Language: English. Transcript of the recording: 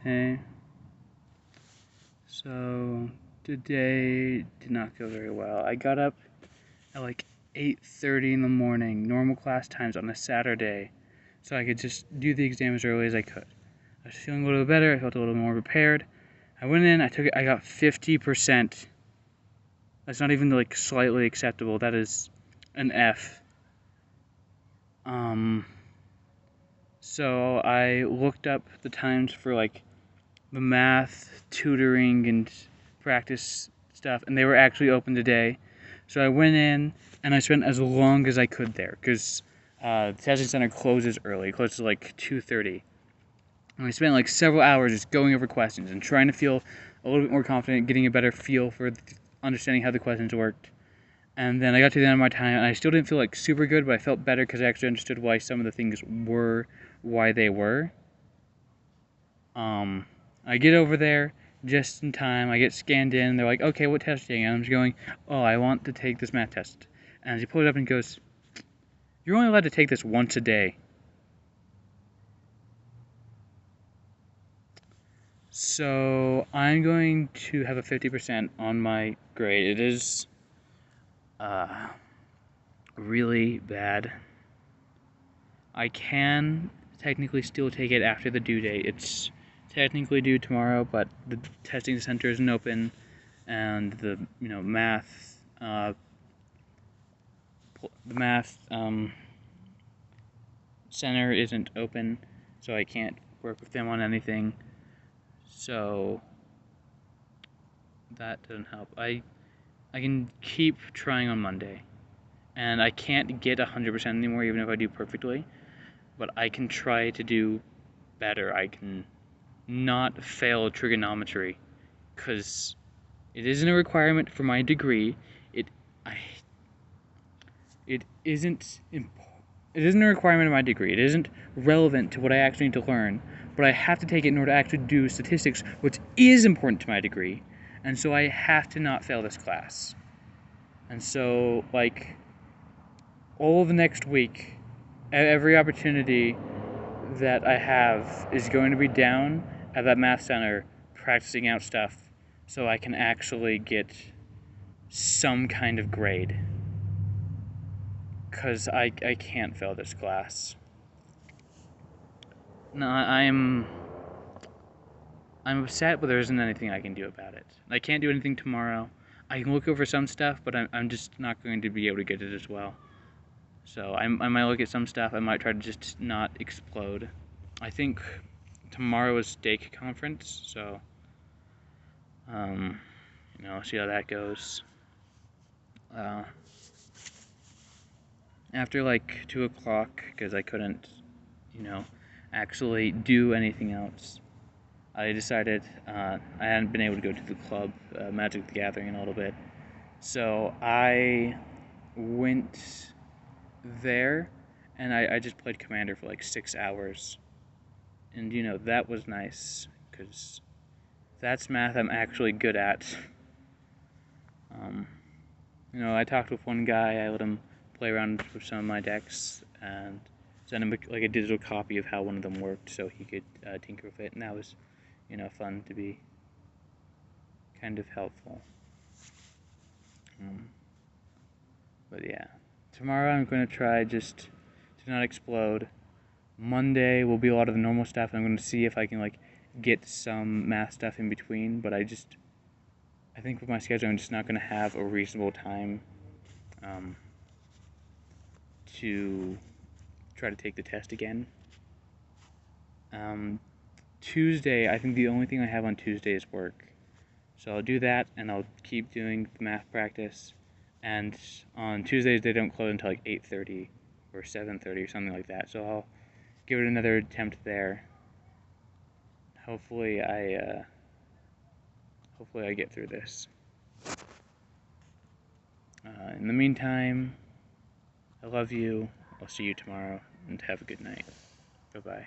Hey, so today did not feel very well. I got up at like 8:30 in the morning, normal class times on a Saturday, so I could just do the exam as early as I could. I was feeling a little better, I felt a little more prepared. I went in, I took it, I got 50%. That's not even like slightly acceptable, that is an F. So I looked up the times for like the math, tutoring, and practice stuff, and they were actually open today. So I went in, and I spent as long as I could there, because the testing center closes early. It closes like 2:30. And I spent like several hours just going over questions and trying to feel a little bit more confident, getting a better feel for understanding how the questions worked. And then I got to the end of my time, and I still didn't feel like super good, but I felt better because I actually understood why some of the things were why they were. I get over there just in time. I get scanned in. They're like, okay, what test are you taking? And I'm just going, oh, I want to take this math test. And he pulls it up and goes, you're only allowed to take this once a day. So I'm going to have a 50% on my grade. It is really bad. I can technically still take it after the due date. It's technically due tomorrow, but the testing center isn't open, and the math center isn't open, so I can't work with them on anything. So that doesn't help. I can keep trying on Monday, and I can't get 100% anymore, even if I do perfectly. But I can try to do better. I can not fail trigonometry, because it isn't a requirement for my degree. It isn't It isn't a requirement of my degree. It isn't relevant to what I actually need to learn, but I have to take it in order to actually do statistics, which is important to my degree, and so I have to not fail this class. And so, like, all of the next week, every opportunity that I have is going to be down at that math center practicing out stuff so I can actually get some kind of grade. Because I can't fail this class. No, I'm upset, but there isn't anything I can do about it. I can't do anything tomorrow. I can look over some stuff, but I'm just not going to be able to get it as well. So I might look at some stuff. I might try to just not explode. I think tomorrow is stake conference, so see how that goes. After like 2 o'clock, because I couldn't, actually do anything else, I decided I hadn't been able to go to the club, Magic the Gathering, in a little bit. So I went there, and I just played Commander for like 6 hours. And, that was nice, because that's math I'm actually good at. I talked with one guy, I let him play around with some of my decks, and sent him like a digital copy of how one of them worked so he could tinker with it, and that was, fun to be kind of helpful. But yeah, tomorrow I'm going to try just to not explode. Monday will be a lot of the normal stuff, and I'm going to see if I can get some math stuff in between, but I think with my schedule I'm just not going to have a reasonable time to try to take the test again. Tuesday, I think the only thing I have on Tuesday is work. So I'll do that, and I'll keep doing the math practice. And on Tuesdays, they don't close until like 8:30 or 7:30 or something like that. So I'll give it another attempt there. Hopefully I get through this. In the meantime, I love you. I'll see you tomorrow, and have a good night. Bye-bye.